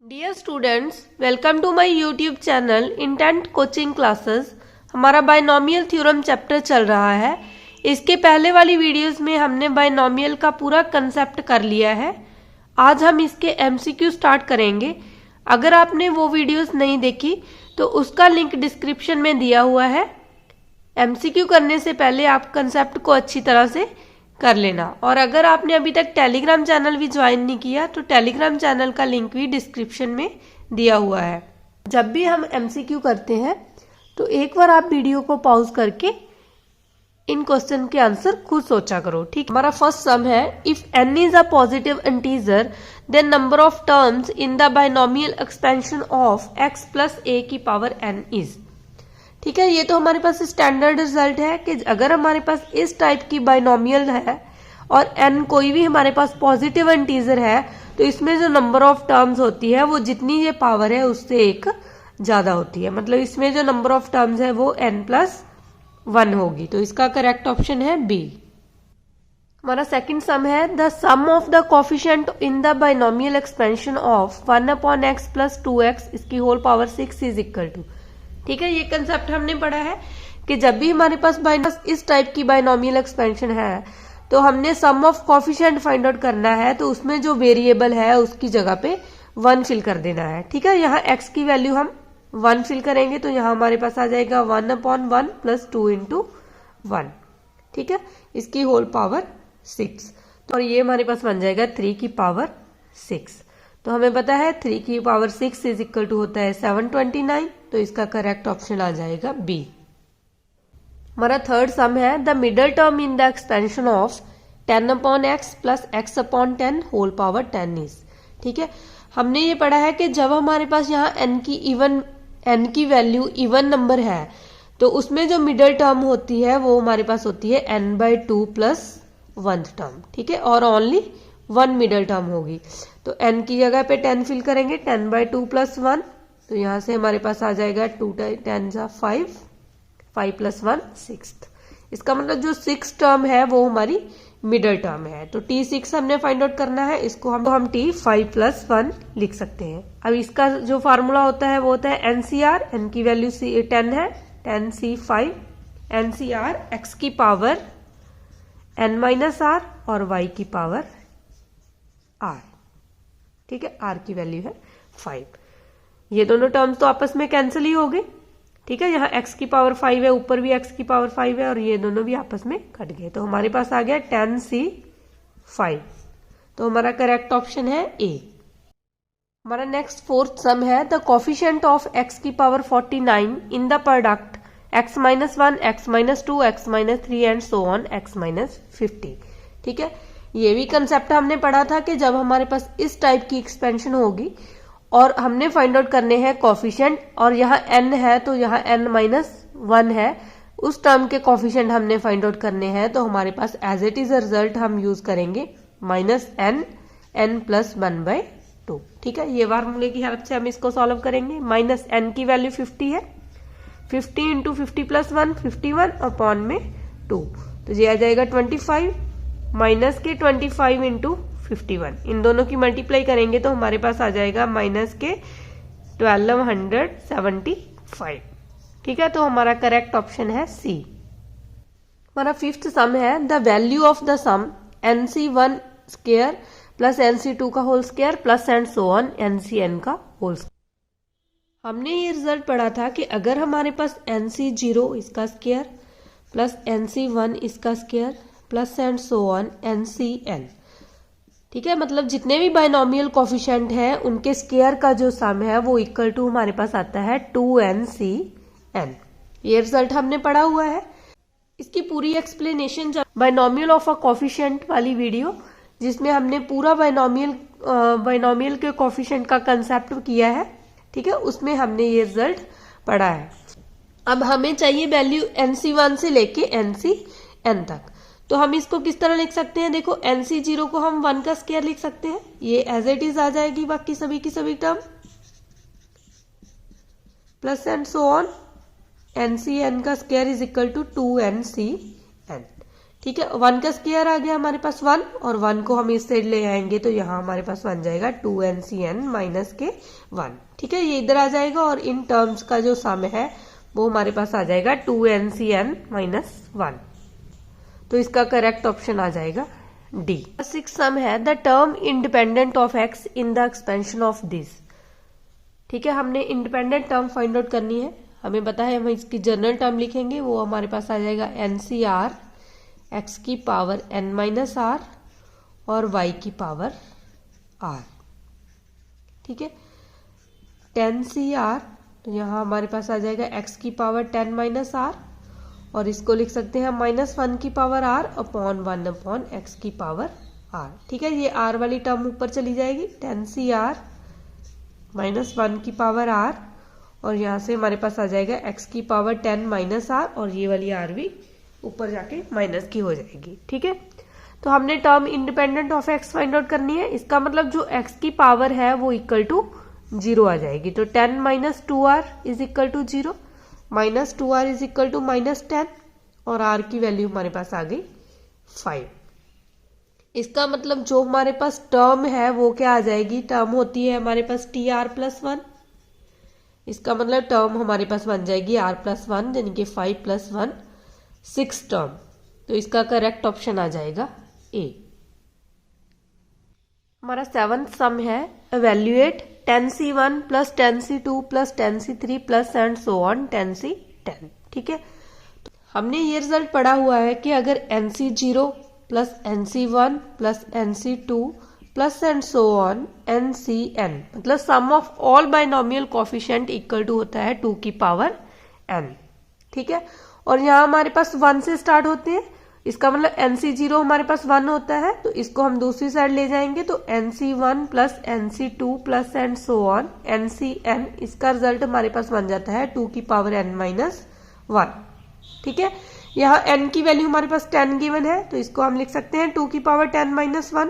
Dear students, welcome to my YouTube channel intent coaching classes. हमारा binomial theorem chapter चल रहा है। इसके पहले वाली वीडियोस में हमने बायनॉमियल का पूरा कंसेप्ट कर लिया है। आज हम इसके एमसीक्यू स्टार्ट करेंगे। अगर आपने वो वीडियोस नहीं देखी तो उसका लिंक डिस्क्रिप्शन में दिया हुआ है। एमसीक्यू करने से पहले आप कंसेप्ट को अच्छी तरह से कर लेना। और अगर आपने अभी तक टेलीग्राम चैनल भी ज्वाइन नहीं किया तो टेलीग्राम चैनल का लिंक भी डिस्क्रिप्शन में दिया हुआ है। जब भी हम एमसीक्यू करते हैं तो एक बार आप वीडियो को पॉज करके इन क्वेश्चन के आंसर खुद सोचा करो, ठीक। हमारा फर्स्ट सम है, if n is a positive integer then number of terms in the binomial expansion of x plus a की पावर n इज। ठीक है, ये तो हमारे पास स्टैंडर्ड रिजल्ट है कि अगर हमारे पास इस टाइप की बायनॉमियल है और n कोई भी हमारे पास पॉजिटिव इंटीजर है तो इसमें जो नंबर ऑफ टर्म्स होती है वो जितनी ये पावर है उससे एक ज्यादा होती है। मतलब इसमें जो नंबर ऑफ टर्म्स है वो n+1 होगी। तो इसका करेक्ट ऑप्शन है बी। हमारा सेकंड सम है, the sum of the coefficient in the binomial expansion of 1/x plus 2x इसकी whole power 6 is equal to. ठीक है, ये कंसेप्ट हमने पढ़ा है कि जब भी हमारे पास इस टाइप की बायनॉमियल एक्सपेंशन है तो हमने सम ऑफ कोफिशिएंट फाइंड आउट करना है, तो उसमें जो वेरिएबल है उसकी जगह पे 1 फिल कर देना है। ठीक है, यहाँ x की वैल्यू हम 1 फिल करेंगे तो यहाँ हमारे पास आ जाएगा 1/1 प्लस 2 इंटू 1। ठीक है, इसकी होल पावर 6 और ये हमारे पास बन जाएगा 3 की पावर 6। तो हमें पता है 3 की पावर 6 इज इक्वल टू होता है 729। तो इसका करेक्ट ऑप्शन आ जाएगा बी। हमारा थर्ड सम है, the middle term in the expansion of 10/x plus x/10 whole power 10 is. ठीक है, हमने ये पढ़ा है कि जब हमारे पास यहाँ n की वैल्यू इवन नंबर है तो उसमें जो मिडल टर्म होती है वो हमारे पास होती है n/2 प्लस 1th टर्म। ठीक है, और ओनली 1 मिडल टर्म होगी। तो n की जगह पे 10 फिल करेंगे, 10/2 प्लस 1। तो यहां से हमारे पास आ जाएगा 2 10 5, 5 प्लस 1 6। इसका मतलब जो 6 टर्म है वो हमारी मिडल टर्म है। तो T6 हमने फाइंड आउट करना है, इसको हम T5 प्लस 1 लिख सकते हैं। अब इसका जो फार्मूला होता है वो होता है NCR, n की वैल्यू 10 है, 10C5 NCR x की पावर n-r और y की पावर r। ठीक है, r की वैल्यू है 5। ये दोनों टर्म्स तो आपस में कैंसिल ही हो गए। ठीक है, यहाँ x की पावर 5 है, ऊपर भी x की पावर 5 है और ये दोनों भी आपस में कट गए। तो हमारे पास आ गया 10C5। तो हमारा करेक्ट ऑप्शन है ए। हमारा नेक्स्ट फोर्थ सम है, द कोफिशिएंट ऑफ x की power 49 in the product x-1, x-2, x-3 and so on x-50। ठीक है, ये भी कंसेप्ट हमने पढ़ा था कि जब हमारे पास इस टाइप की एक्सपेंशन होगी और हमने फाइंड आउट करने हैं कोफिशिएंट और यहाँ n है तो यहाँ n-1 है, उस टर्म के कोफिशिएंट हमने फाइंड आउट करने हैं। तो हमारे पास एज इट इज रिजल्ट हम यूज करेंगे -n+1/2। ठीक है, ये फार्मूले की हेल्प से हम इसको सॉल्व करेंगे। -n की वैल्यू 50 है, 50 इंटू 50 प्लस 1 51 अपॉन में 2। तो ये आ जाएगा 25 माइनस के 25 इंटू 51, इन दोनों की मल्टीप्लाई करेंगे तो हमारे पास आ जाएगा -1275। ठीक है, तो हमारा करेक्ट ऑप्शन है सी। हमारा फिफ्थ सम है, the value of the sum NC1 square plus NC2 का whole square plus and so on NCn का होल स्क्वायर। हमने ये रिजल्ट पढ़ा था कि अगर हमारे पास NC0 इसका स्क्वायर प्लस NC1 इसका square plus and so on NCn। ठीक है, मतलब जितने भी बायनॉमियल कोफिशिएंट हैं उनके स्क्वायर का जो सम है वो इक्वल टू हमारे पास आता है 2NCn। ये रिजल्ट हमने पढ़ा हुआ है। इसकी पूरी एक्सप्लेनेशन जब बायनॉमियल ऑफ अ कोफिशिएंट वाली वीडियो जिसमें हमने पूरा बायनॉमियल के कोफिशिएंट का कंसेप्ट किया है, ठीक है, उसमें हमने ये रिजल्ट पढ़ा है। अब हमें चाहिए वैल्यू NC1 से लेके NCn तक। तो हम इसको किस तरह लिख सकते हैं, देखो NC0 को हम 1 का स्क्वायर लिख सकते हैं, ये एज इट इज आ जाएगी बाकी सभी की सभी term plus and so on NCn का square is equal to 2NCn। ठीक है, 1 का स्क्वायर आ गया हमारे पास 1, और 1 को हम इस साइड ले आएंगे तो यहाँ हमारे पास बन जाएगा 2ncn माइनस के 1। ठीक है, ये इधर आ जाएगा और इन टर्म्स का जो सम है वो हमारे पास आ जाएगा 2ncn माइनस 1। तो इसका करेक्ट ऑप्शन आ जाएगा डी। 6 सम है the term independent of x in the expansion of this. ठीक है, हमने इंडिपेंडेंट टर्म फाइंड आउट करनी है। हमें पता है हम इसकी जनरल टर्म लिखेंगे, वो हमारे पास आ जाएगा NCR x की पावर n माइनस आर और y की पावर r। ठीक है, 10CR, तो यहाँ हमारे पास आ जाएगा x की पावर 10 माइनस आर, और इसको लिख सकते हैं -1 की power r upon 1 upon x की पावर r। ठीक है, ये r वाली टर्म ऊपर चली जाएगी, 10CR -1 की पावर r, और यहाँ से हमारे पास आ जाएगा x की पावर 10 माइनस आर, और ये वाली r भी ऊपर जाके माइनस की हो जाएगी। ठीक है, तो हमने term independent of x find out करनी है। इसका मतलब जो x की पावर है वो इक्वल टू 0 आ जाएगी। तो 10 minus 2r is equal to 0, minus 2r is equal to -10, और r की वैल्यू हमारे पास आ गई 5। इसका मतलब जो हमारे पास टर्म है वो क्या आ जाएगी, टर्म होती है हमारे पास tr+1। इसका मतलब टर्म हमारे पास बन जाएगी r+1 यानी कि 5 + 1 6 टर्म। तो इसका करेक्ट ऑप्शन आ जाएगा ए। हमारा 7th सम है evaluate 10C1 + 10C2 + 10C3 + and so on 10C10। ठीक है, तो हमने ये रिजल्ट पढ़ा हुआ है कि अगर NC0 + NC1 + NC2 + and so on NCn, मतलब sum of all binomial coefficient equal to होता है 2 की पावर n। ठीक है, और यहाँ हमारे पास 1 से स्टार्ट होते हैं, इसका मतलब NC0 हमारे पास 1 होता है, तो इसको हम दूसरी साइड ले जाएंगे तो NC1 + NC2 + and so on NCn। इसका रिजल्ट हमारे पास बन जाता है 2 की पावर n माइनस 1। ठीक है, यहाँ n की वैल्यू हमारे पास 10 गिवन है, तो इसको हम लिख सकते हैं 2 की पावर 10 माइनस 1।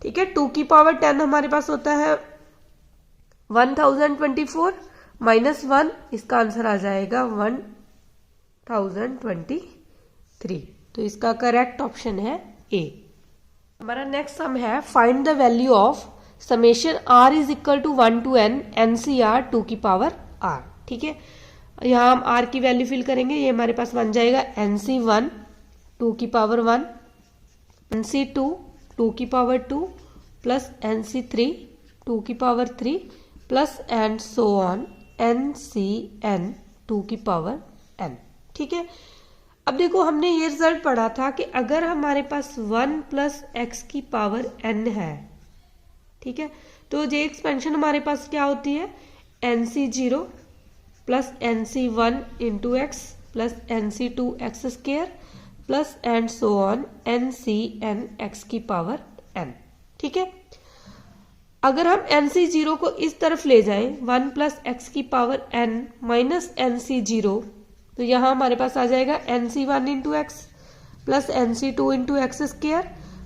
ठीक है, 2 की पावर 10 हमारे पास होता है 1024 माइनस 1, इसका आंसर आ जाएगा 1023। तो इसका करेक्ट ऑप्शन है ए। हमारा नेक्स्ट सम है find the value of summation r is equal to 1 to n NCR 2 की पावर r। ठीक है, यहाँ हम r की वैल्यू फिल करेंगे, ये हमारे पास बन जाएगा NC1 2 की पावर 1, NC2 2 की पावर 2 प्लस NC3 2 की power 3 plus and so on NCn 2 की पावर n। ठीक है, अब देखो हमने ये रिजल्ट पढ़ा था कि अगर हमारे पास 1 + x की पावर n है, ठीक है, तो ये एक्सपेंशन हमारे पास क्या होती है, NC0 + NC1 × x + NC2 x² plus and so on NCn x की पावर n। ठीक है, अगर हम NC0 को इस तरफ ले जाएं 1 + x की पावर n माइनस NC0, तो यहाँ हमारे पास आ जाएगा NC1 × x plus NC2 × x²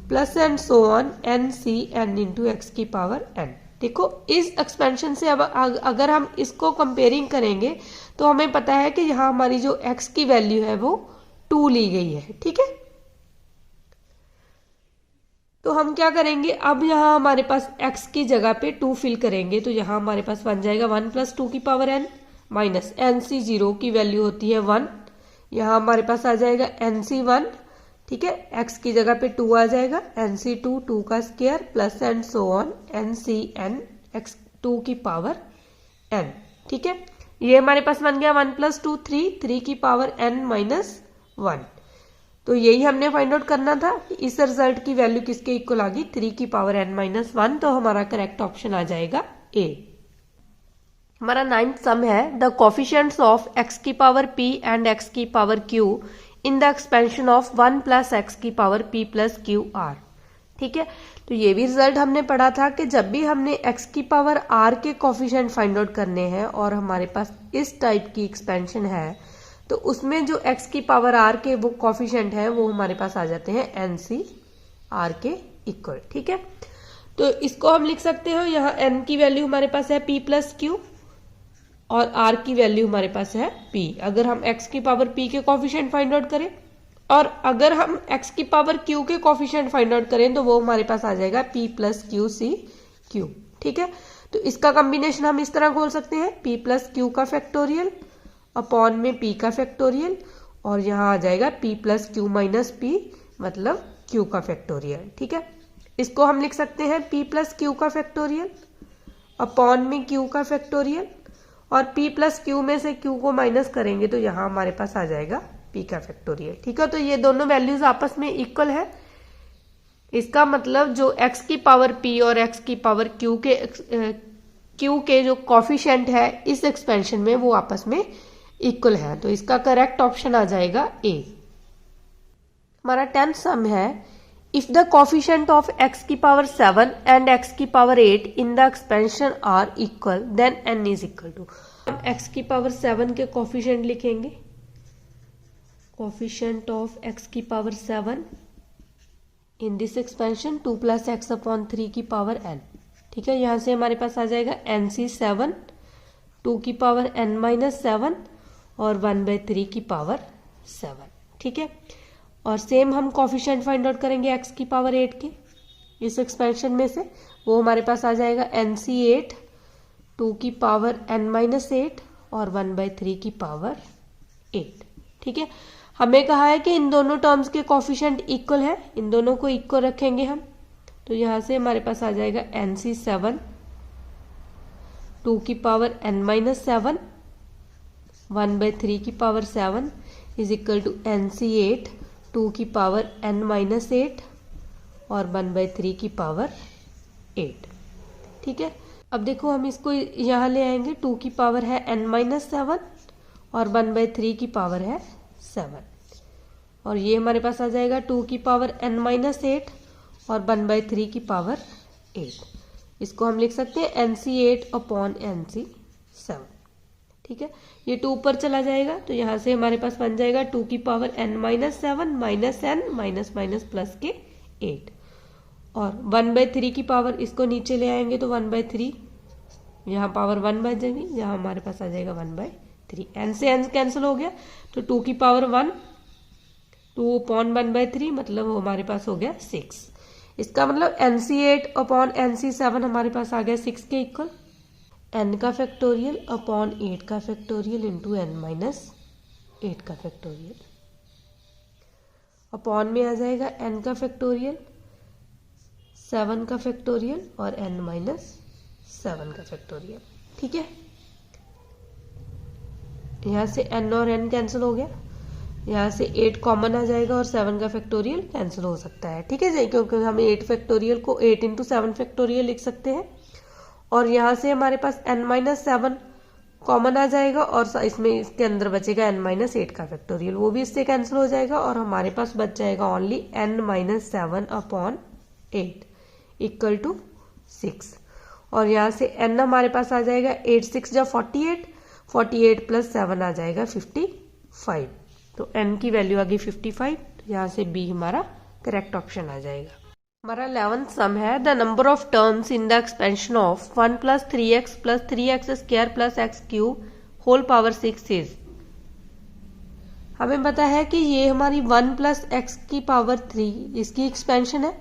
plus and so on NCn × x की पावर n। देखो इस एक्सपेंशन से अब अगर हम इसको कंपेयरिंग करेंगे तो हमें पता है कि यहाँ हमारी जो x की वैल्यू है वो 2 ली गई है। ठीक है, तो हम क्या करेंगे, अब यहाँ हमारे पास x की जगह पे 2 फिल करेंगे, तो यहाँ हमारे पास बन जाएगा 1 + 2 की पावर n माइनस NC0 की वैल्यू होती है 1, यहाँ हमारे पास आ जाएगा NC1। ठीक है, x की जगह पे 2 आ जाएगा, NC2 2 का square plus and so on NCn x 2 की पावर n। ठीक है, ये हमारे पास बन गया 1 + 2 3 की पावर n माइनस 1। तो यही हमने फाइंड आउट करना था कि इस रिजल्ट की वैल्यू किसके इक्वल आ गई, 3 की पावर n माइनस 1। तो हमारा करेक्ट ऑप्शन आ जाएगा ए। हमारा 9th सम है द कोफिशिएंट्स ऑफ x की पावर p एंड x की power q in the expansion of 1 + x की पावर p + q r। ठीक है, तो ये भी रिजल्ट हमने पढ़ा था कि जब भी हमने x की पावर r के कोफिशिएंट फाइंड आउट करने हैं और हमारे पास इस टाइप की एक्सपेंशन है, तो उसमें जो x की पावर r के वो कोफिशिएंट है वो हमारे पास आ जाते हैं NC r के इक्वल। ठीक है, तो इसको हम लिख सकते हो, यहाँ n की वैल्यू हमारे पास है p + q और r की वैल्यू हमारे पास है p। अगर हम x की पावर p के कोफिशिएंट फाइंड आउट करें और अगर हम x की पावर q के कोफिशिएंट फाइंड आउट करें तो वो हमारे पास आ जाएगा p plus Q C Q. ठीक है, तो इसका कॉम्बिनेशन हम इस तरह खोल सकते हैं p प्लस क्यू का फैक्टोरियल अपॉन में p का फैक्टोरियल, और यहाँ आ जाएगा p plus Q minus p मतलब q का फैक्टोरियल। ठीक है, इसको हम लिख सकते हैं p प्लस क्यू का फैक्टोरियल अपॉन में q का फैक्टोरियल, और p प्लस क्यू में से q को माइनस करेंगे तो यहाँ हमारे पास आ जाएगा p का फैक्टोरियल। ठीक है, तो ये दोनों वैल्यूज आपस में इक्वल है। इसका मतलब जो x की पावर p और x की पावर q के जो कॉफिशिएंट है इस एक्सपेंशन में वो आपस में इक्वल है। तो इसका करेक्ट ऑप्शन आ जाएगा ए। हमारा 10th सम है, if the coefficient of x की पावर 7 एंड x की power 8 in the expansion are equal then n is equal to. हम x की पावर 7 के कॉफिशिएंट लिखेंगे, कोफिशिएंट ऑफ x की power 7 in this expansion 2 plus X upon 3 की power n। ठीक है, यहाँ से हमारे पास आ जाएगा NC7 2 की पावर n माइनस 7 और 1/3 की पावर 7। ठीक है, और सेम हम कोफिशिएंट फाइंड आउट करेंगे x की पावर 8 के इस एक्सपेंशन में से, वो हमारे पास आ जाएगा NC8 2 की पावर n माइनस 8 और 1/3 की पावर 8। ठीक है, हमें कहा है कि इन दोनों टर्म्स के कोफिशिएंट इक्वल है, इन दोनों को इक्वल रखेंगे हम, तो यहाँ से हमारे पास आ जाएगा NC7 2 की पावर n माइनस 7 1/3 की power 7 is equal to NC8 2 की पावर n माइनस 8 और 1/3 की पावर 8। ठीक है, अब देखो हम इसको यहाँ ले आएंगे, 2 की पावर है n माइनस 7 और 1/3 की पावर है 7, और ये हमारे पास आ जाएगा 2 की पावर n माइनस 8 और 1/3 की पावर 8। इसको हम लिख सकते हैं NC8 अपॉन NC7। ठीक है, ये 2 ऊपर चला जाएगा तो यहाँ से हमारे पास बन जाएगा 2 की power n minus 7 minus n minus minus plus के 8, और 1/3 की पावर इसको नीचे ले आएंगे तो 1/3 यहाँ पावर 1 बच जाएगी, यहाँ हमारे पास आ जाएगा 1/3। n से n कैंसिल हो गया तो 2 की पावर 1 2 अपॉन 1/3 मतलब वो हमारे पास हो गया 6। इसका मतलब NC8 अपॉन NC7 हमारे पास आ गया 6 के इक्वल, n का फैक्टोरियल अपॉन 8 का फैक्टोरियल इंटू n माइनस 8 का फैक्टोरियल, अपॉन में आ जाएगा n का फैक्टोरियल 7 का फैक्टोरियल और n माइनस 7 का फैक्टोरियल। ठीक है, यहाँ से n और n कैंसिल हो गया, यहाँ से 8 कॉमन आ जाएगा और 7 का फैक्टोरियल कैंसिल हो सकता है। ठीक है जी, क्योंकि हम 8 फैक्टोरियल को 8 इंटू 7 फैक्टोरियल लिख सकते हैं, और यहाँ से हमारे पास n माइनस 7 कॉमन आ जाएगा और इसमें इसके अंदर बचेगा n माइनस 8 का फैक्टोरियल, वो भी इससे कैंसिल हो जाएगा और हमारे पास बच जाएगा only n minus 7 upon 8 equal to 6, और यहाँ से n हमारे पास आ जाएगा 8 6 जा 48 प्लस 7 आ जाएगा 55, तो n की वैल्यू आ गई 55, तो यहाँ से b हमारा करेक्ट ऑप्शन आ जाएगा। हमारा 11th सम है, the number of terms in the expansion of 1 plus 3x plus 3x square plus x cube whole power 6 is. हमें पता है कि ये हमारी 1 प्लस x की पावर 3 इसकी एक्सपेंशन है।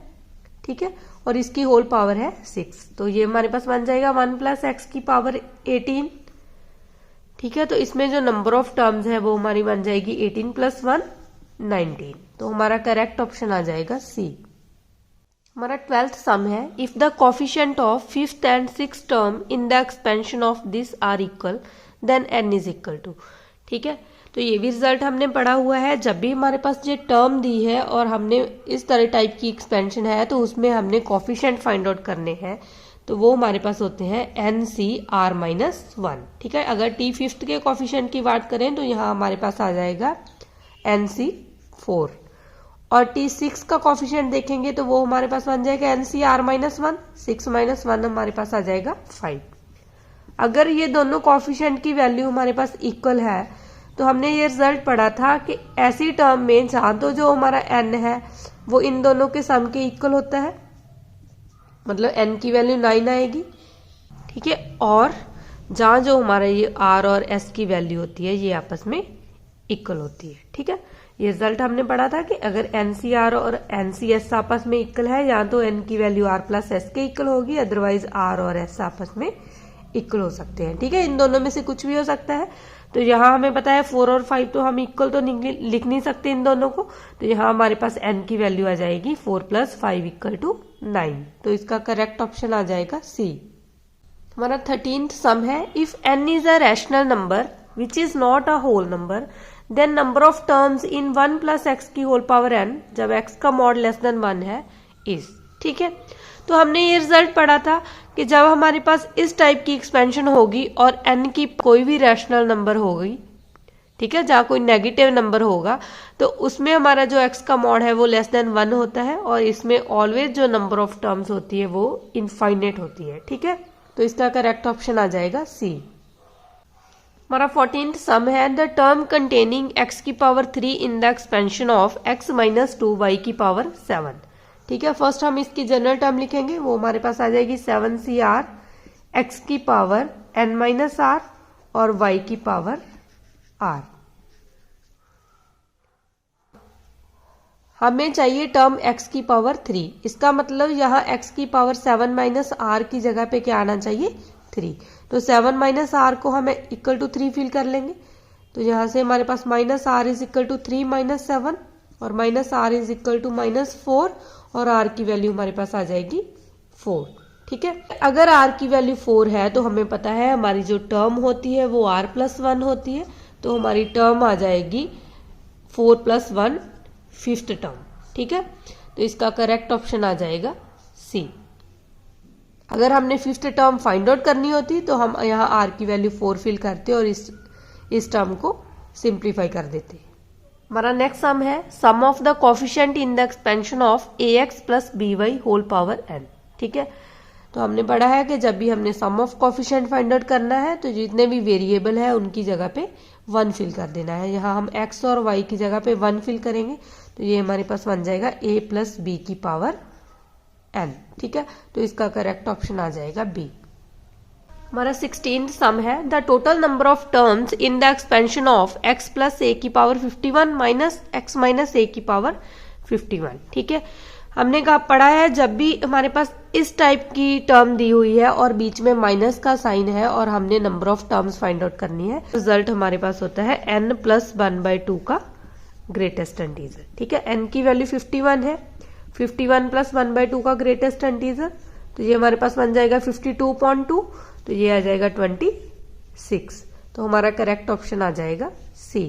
ठीक है, और इसकी होल पावर है 6, तो ये हमारे पास बन जाएगा 1 प्लस x की पावर 18। ठीक है, तो इसमें जो नंबर ऑफ टर्म्स है वो हमारी बन जाएगी 18 प्लस 1 19, तो हमारा करेक्ट ऑप्शन आ जाएगा सी। हमारा 12th सम है, if the coefficient of 5th and 6th term in the expansion of this are equal then n is equal to. ठीक है, तो ये भी रिजल्ट हमने पढ़ा हुआ है, जब भी हमारे पास ये टर्म दी है और हमने इस तरह टाइप की एक्सपेंशन है तो उसमें हमने कोफिशिएंट फाइंड आउट करने हैं, तो वो हमारे पास होते हैं NCR माइनस 1। ठीक है, अगर t 5th के कोफिशिएंट की बात करें तो यहाँ हमारे पास आ जाएगा NC4, और t 6 का कोफिशिएंट देखेंगे तो वो हमारे पास बन जाएगा NCR माइनस 1, 6 माइनस 1 हमारे पास आ जाएगा 5। अगर ये दोनों कोफिशिएंट की वैल्यू हमारे पास इक्वल है तो हमने ये रिजल्ट पढ़ा था कि ऐसी टर्म में जहां तो जो हमारा n है वो इन दोनों के सम के इक्वल होता है, मतलब n की वैल्यू 9 आएगी। ठीक है, और जहां जो हमारा ये r और s की वैल्यू होती है ये आपस में इक्वल होती है। ठीक है, ये रिजल्ट हमने पढ़ा था कि अगर NCR और NCS आपस में इक्वल है, या तो n की वैल्यू R प्लस S के इक्वल होगी, अदरवाइज R और S आपस में इक्वल हो सकते हैं। ठीक है, इन दोनों में से कुछ भी हो सकता है। तो यहाँ हमें पता है 4 और 5 तो हम इक्वल तो लिख नहीं सकते इन दोनों को, तो यहाँ हमारे पास n की वैल्यू आ जाएगी 4 + 5 = 9। तो इसका करेक्ट ऑप्शन आ जाएगा C। हमारा 13th सम है, if n is a rational number which is not a whole number then number of terms in 1 + x की होल पावर n जब x का मॉड लेस देन 1 है इज। ठीक है, तो हमने ये रिजल्ट पढ़ा था कि जब हमारे पास इस टाइप की एक्सपेंशन होगी और n की कोई भी रैशनल नंबर होगी, ठीक है, जहाँ कोई नेगेटिव नंबर होगा, तो उसमें हमारा जो x का मॉड है वो लेस देन 1 होता है, और इसमें ऑलवेज जो नंबर ऑफ टर्म्स होती है वो इनफाइनाइट होती है। ठीक है, तो इसका करेक्ट ऑप्शन आ जाएगा C। हमारा 14th सम है, द टर्म कंटेनिंग x की power 3 in the expansion of x - 2 y की पावर 7। ठीक है, फर्स्ट हम इसकी जनरल टर्म लिखेंगे, वो हमारे पास आ जाएगी 7CR x की पावर n - r और y की पावर r। हमें चाहिए टर्म x की पावर 3, इसका मतलब यहाँ x की पावर 7 - r की जगह पे क्या आना चाहिए 3। तो 7 - r को हमें इक्वल टू 3 फिल कर लेंगे, तो यहाँ से हमारे पास -r = 3 - 7 और -r = -4 और r की वैल्यू हमारे पास आ जाएगी 4। ठीक है, अगर r की वैल्यू 4 है तो हमें पता है हमारी जो टर्म होती है वो r + 1 होती है, तो हमारी टर्म आ जाएगी 4 + 1 5th टर्म। ठीक है, तो इसका करेक्ट ऑप्शन आ जाएगा C। अगर हमने 5th टर्म फाइंड आउट करनी होती तो हम यहाँ r की वैल्यू 4 फिल करते और इस टर्म को सिंप्लीफाई कर देते। हमारा नेक्स्ट सम है, sum of the coefficient in the expansion of ax + by whole power n। ठीक है, तो हमने पढ़ा है कि जब भी हमने सम ऑफ कोफिशिएंट फाइंड आउट करना है तो जितने भी वेरिएबल है उनकी जगह पे 1 फिल कर देना है। यहाँ हम x और y की जगह पे 1 फिल करेंगे, तो ये हमारे पास बन जाएगा a + b की पावर n। ठीक है, तो इसका करेक्ट ऑप्शन आ जाएगा B। हमारा 16th सम है, the total number of terms in the expansion of x + a की पावर 51 - x - a की पावर 51। ठीक है, हमने कहा पढ़ा है जब भी हमारे पास इस टाइप की टर्म दी हुई है और बीच में माइनस का साइन है और हमने number of terms find out करनी है, रिजल्ट हमारे पास होता है n + 1/2 का ग्रेटेस्ट इंटीजर। ठीक है, n की वैल्यू 51 है, 51 + 1/2 का ग्रेटेस्ट इंटीजर, तो ये हमारे पास बन जाएगा 52.2, तो ये आ जाएगा 26। तो हमारा करेक्ट ऑप्शन आ जाएगा C।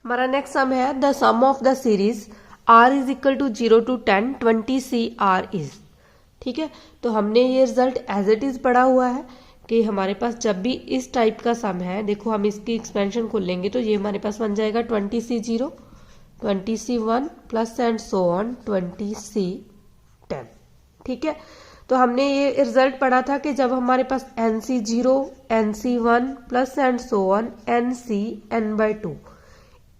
हमारा नेक्स्ट सम है, the sum of the series r = 0 to 10 20CR is. ठीक है, तो हमने ये रिजल्ट एज इट इज पढ़ा हुआ है कि हमारे पास जब भी इस टाइप का सम है, देखो हम इसकी एक्सपेंशन खोलेंगे तो ये हमारे पास बन जाएगा 20C0 20C1 plus and so on 20C10। ठीक है, तो हमने ये रिजल्ट पढ़ा था कि जब हमारे पास NC0 NC1 plus and so on NC n/2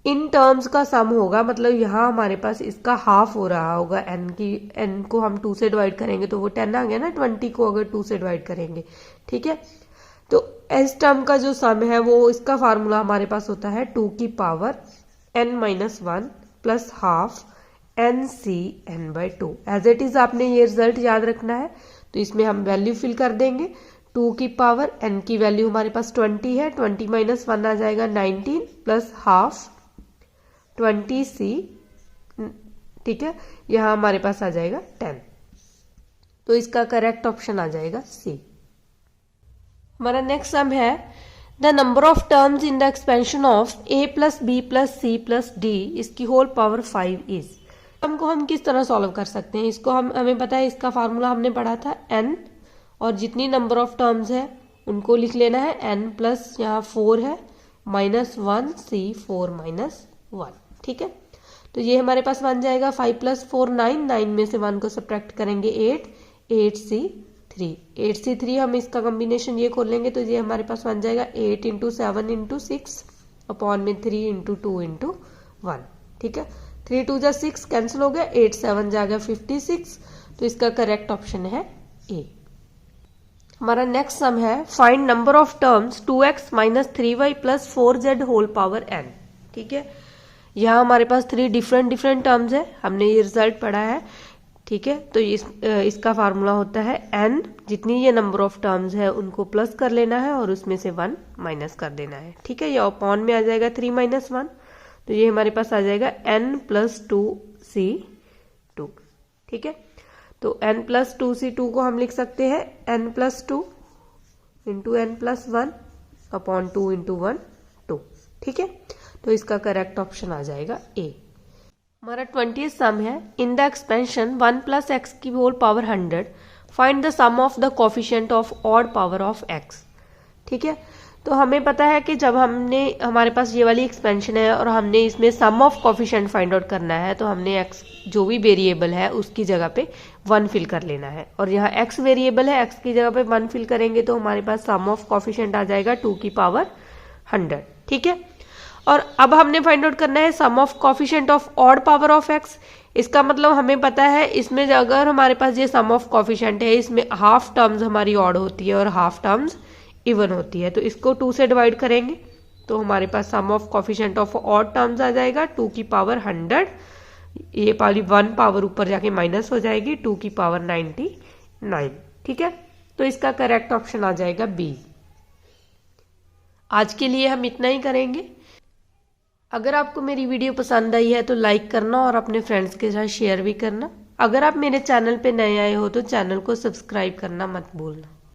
in terms का सम होगा, मतलब यहाँ हमारे पास इसका हाफ हो रहा होगा, n को हम 2 से डिवाइड करेंगे तो वो 10 आ गया ना, 20 को अगर 2 से डिवाइड करेंगे। ठीक है, तो इस टर्म का जो सम है वो इसका फार्मूला हमारे पास होता है 2 की power n - 1 plus half NC n/2। As it is आपने ये रिजल्ट याद रखना है, तो इसमें हम वैल्यू फिल कर देंगे। 2 की पावर n की वैल्यू हमारे पास 20 है, 20 - 1 आ जाएगा 19 प्लस हाफ 20C। ठीक है, यहाँ हमारे पास आ जाएगा 10, तो इसका करेक्ट ऑप्शन आ जाएगा C। हमारा नेक्स्ट सम है, the number of terms in the expansion of a + b + c + d इसकी होल पावर 5 इज। हमको हम किस तरह सॉल्व कर सकते हैं इसको, हमें पता है इसका फार्मूला हमने पढ़ा था n, और जितनी नंबर ऑफ टर्म्स है उनको लिख लेना है n प्लस यहाँ 4 है -1 c 4 - 1। ठीक है, तो ये हमारे पास बन जाएगा 5 + 4 9, 9 में से 1 को सब्ट्रैक्ट करेंगे 8 8C3 8C3 हम इसका कॉम्बिनेशन ये खोल लेंगे तो ये हमारे पास बन जाएगा 8 × 7 × 6 अपॉन में 3 × 2 × 1। ठीक है, 3 2 जा 6 कैंसिल हो गया, 8 7 जा गया 56, तो इसका करेक्ट ऑप्शन है A। हमारा नेक्स्ट सम है, find number of terms 2x - 3y + 4z whole power n। ठीक है। यहाँ हमारे पास 3 डिफरेंट टर्म्स है, हमने ये रिजल्ट पढ़ा है, ठीक है। तो इसका फार्मूला होता है n, जितनी ये नंबर ऑफ टर्म्स है उनको प्लस कर लेना है और उसमें से 1 माइनस कर देना है, ठीक है। ये अपॉन में आ जाएगा 3 - 1, तो ये हमारे पास आ जाएगा n + 2c2, ठीक है। तो n + 2c2 को हम लिख सकते हैं n + 2 इंटू n + 1 अपॉन 2 × 1 2, ठीक है। तो इसका करेक्ट ऑप्शन आ जाएगा ए। हमारा 20th सम है, in the expansion 1 + x⁴ 100 find the sum of the coefficient of odd power of x, ठीक है। तो हमें पता है कि जब हमारे पास ये वाली एक्सपेंशन है और हमने इसमें सम ऑफ कोफिशिएंट फाइंड आउट करना है, तो हमने x जो भी वेरिएबल है उसकी जगह पे 1 फिल कर लेना है, और यहाँ x वेरिएबल है, x की जगह पे 1 फिल करेंगे तो हमारे पास सम ऑफ कोफिशिएंट आ जाएगा 2 की पावर 100, ठीक है। और अब हमने फाइंड आउट करना है sum of coefficient of odd power of x। इसका मतलब हमें पता है इसमें अगर हमारे पास ये सम ऑफ कोफिशिएंट है, इसमें हाफ टर्म्स हमारी ऑड होती है और हाफ टर्म्स इवन होती है, तो इसको 2 से डिवाइड करेंगे तो हमारे पास sum of coefficient of odd terms आ जाएगा 2 की पावर 100, ये वाली 1 पावर ऊपर जाके माइनस हो जाएगी 2 की पावर 99, ठीक है। तो इसका करेक्ट ऑप्शन आ जाएगा बी। आज के लिए हम इतना ही करेंगे। अगर आपको मेरी वीडियो पसंद आई है तो लाइक करना और अपने फ्रेंड्स के साथ शेयर भी करना। अगर आप मेरे चैनल पे नए आए हो तो चैनल को सब्सक्राइब करना मत भूलना।